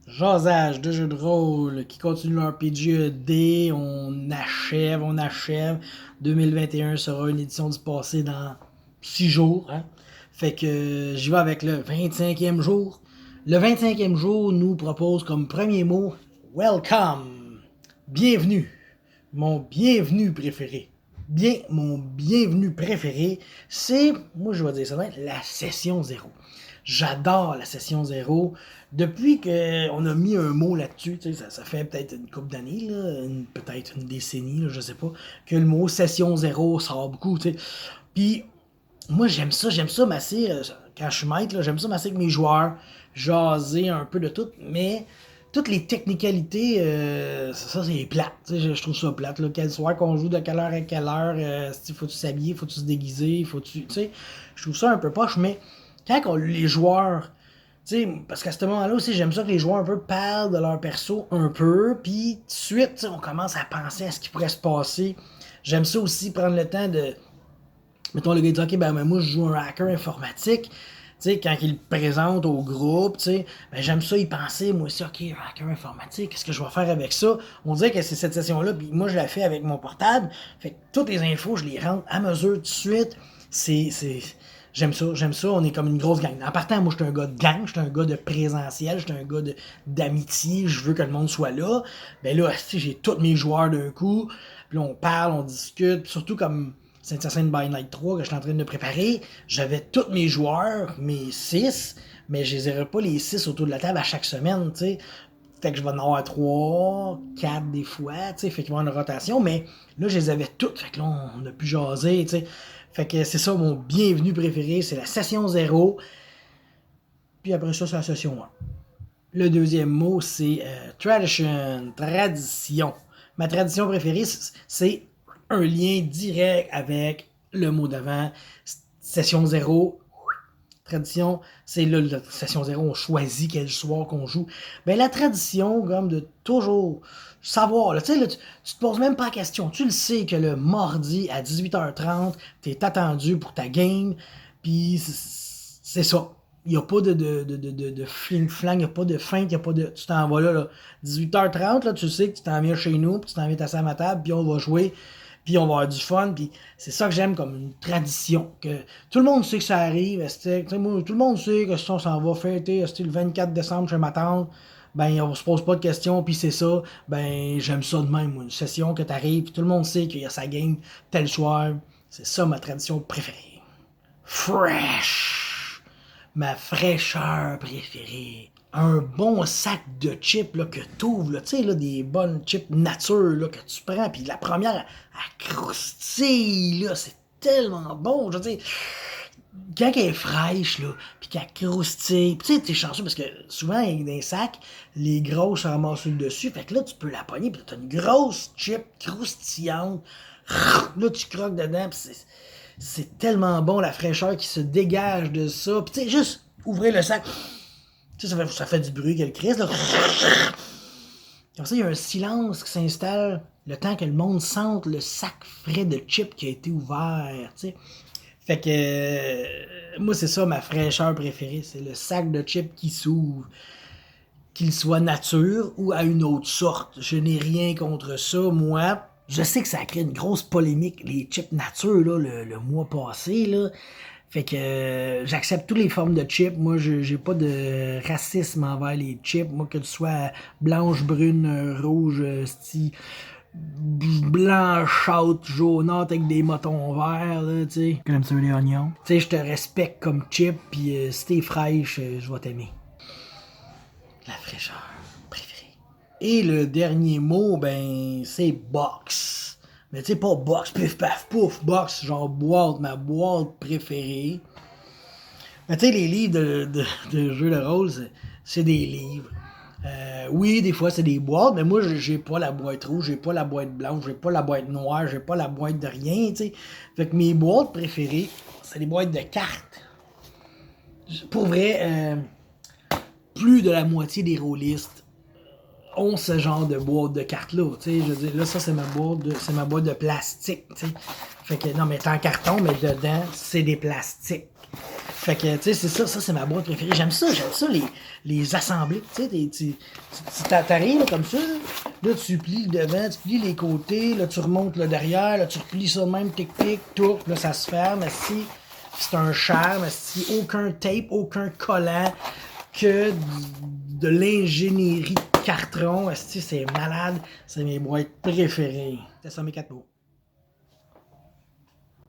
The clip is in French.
Jasage de jeux de rôle qui continue leur PGED. On achève. 2021 sera une édition du passé dans 6 jours. Hein? Fait que j'y vais avec le 25e jour. Le 25e jour nous propose comme premier mot Welcome. Bienvenue. Mon bienvenu préféré. Mon bienvenu préféré, c'est, moi je vais dire ça, la session 0. J'adore la session 0. Depuis qu'on a mis un mot là-dessus, ça fait peut-être une couple d'années, peut-être une décennie, là, je sais pas, que le mot session 0 sort beaucoup. T'sais. Puis moi j'aime ça masser, quand je suis maître, là, j'aime ça masser avec mes joueurs, jaser un peu de tout, mais toutes les technicalités, ça c'est plate. Je trouve ça plate. Là. Quel soir qu'on joue, de quelle heure à quelle heure, faut-tu s'habiller, faut-tu se déguiser, faut-tu. Je trouve ça un peu poche, mais quand les joueurs. Parce qu'à ce moment-là aussi, j'aime ça que les joueurs un peu parlent de leur perso un peu, puis tout de suite, on commence à penser à ce qui pourrait se passer. J'aime ça aussi prendre le temps de. Mettons, le gars dit, OK, ben moi, je joue un hacker informatique. Quand il le présente au groupe, ben, j'aime ça y penser, moi aussi, OK, un hacker informatique, qu'est-ce que je vais faire avec ça? On dirait que c'est cette session-là, puis moi, je la fais avec mon portable. Fait que toutes les infos, je les rentre à mesure tout de suite. J'aime ça, on est comme une grosse gang. En partant, moi, je suis un gars de gang, je suis un gars de présentiel, je suis un gars d'amitié, je veux que le monde soit là. Ben là, j'ai tous mes joueurs d'un coup, puis là, on parle, on discute, surtout comme Saint-Hyacinthe by Night 3 que je suis en train de préparer, j'avais tous mes joueurs, mes 6, mais je les aurais pas les 6 autour de la table à chaque semaine, tu sais. Fait que je vais en avoir 3, 4 des fois, tu sais, fait qu'il va y avoir une rotation, mais là, je les avais toutes, fait que là, on a pu jaser, tu sais. Fait que c'est ça, mon bienvenu préféré, c'est la session 0, puis après ça, c'est la session 1. Le deuxième mot, c'est tradition, tradition. Ma tradition préférée, c'est un lien direct avec le mot d'avant. Session 0, tradition, c'est là, la session 0, on choisit quel soir qu'on joue. Ben, la tradition, comme de toujours savoir, là, tu te poses même pas la question. Tu le sais que le mardi à 18h30, t'es attendu pour ta game, puis c'est ça. Il n'y a pas de fling-flang, il n'y a pas de feinte, il n'y a pas de. Tu t'en vas là. 18h30, là, tu sais que tu t'en viens chez nous, puis tu t'en viens à ma table, puis on va jouer, puis on va avoir du fun, puis c'est ça que j'aime comme une tradition. Que tout le monde sait que ça arrive, moi, tout le monde sait que si on s'en va fêter le 24 décembre chez ma tante, ben on se pose pas de questions, puis c'est ça, ben j'aime ça de même, moi, une session que t'arrives, puis tout le monde sait qu'il y a sa game tel soir. C'est ça ma tradition préférée. Fresh! Ma fraîcheur préférée. Un bon sac de chips là, que t'ouvres, là, tu sais, là, des bonnes chips nature là, que tu prends, puis la première, elle croustille, là, c'est tellement bon, je veux dire, quand elle est fraîche, là, puis qu'elle croustille, puis tu sais, t'es chanceux parce que souvent, dans les sacs, les grosses se ramassent sur le dessus, fait que là, tu peux la pogner, puis t'as une grosse chip croustillante, là, tu croques dedans, puis c'est tellement bon, la fraîcheur qui se dégage de ça, puis tu sais, juste ouvrir le sac, tu sais, ça fait du bruit, quel crise, là. Comme ça, il y a un silence qui s'installe le temps que le monde sente le sac frais de chips qui a été ouvert, tu sais. Fait que moi, c'est ça ma fraîcheur préférée, c'est le sac de chips qui s'ouvre, qu'il soit nature ou à une autre sorte. Je n'ai rien contre ça, moi. Je sais que ça a créé une grosse polémique, les chips nature, là, le mois passé, là. Fait que j'accepte toutes les formes de chips. Moi, j'ai pas de racisme envers les chips. Moi, que tu sois blanche, brune, rouge, blanchâtre, jaunâtre avec des motons verts, là, tu sais. Comme ça, les oignons. Tu sais, je te respecte comme chip, pis si t'es fraîche, je vais t'aimer. La fraîcheur préférée. Et le dernier mot, ben, c'est box. Mais tu sais, pas box, pif paf pouf, box, genre boîte, ma boîte préférée. Mais tu sais, les livres de jeux de rôle, c'est des livres. Oui, des fois c'est des boîtes, mais moi j'ai pas la boîte rouge, j'ai pas la boîte blanche, j'ai pas la boîte noire, j'ai pas la boîte de rien, tu sais. Fait que mes boîtes préférées, c'est les boîtes de cartes. Pour vrai, plus de la moitié des rôlistes ont ce genre de boîte de cartes-là. Je veux dire, là, ça, c'est ma boîte de plastique. T'sais. Fait que, non, mais c'est en carton, mais dedans, c'est des plastiques. Fait que, tu sais, c'est ça, c'est ma boîte préférée. J'aime ça, les assembler. Tu sais, tu t'arrives comme ça, là, tu plies le devant, tu plies les côtés, là, tu remontes le derrière, là, tu replies ça de même, tic-tic, tout, là, ça se ferme. Si c'est un charme, si aucun tape, aucun collant, que de l'ingénierie de carton, c'est malade, c'est mes boîtes préférées. C'était ça mes 4 mots.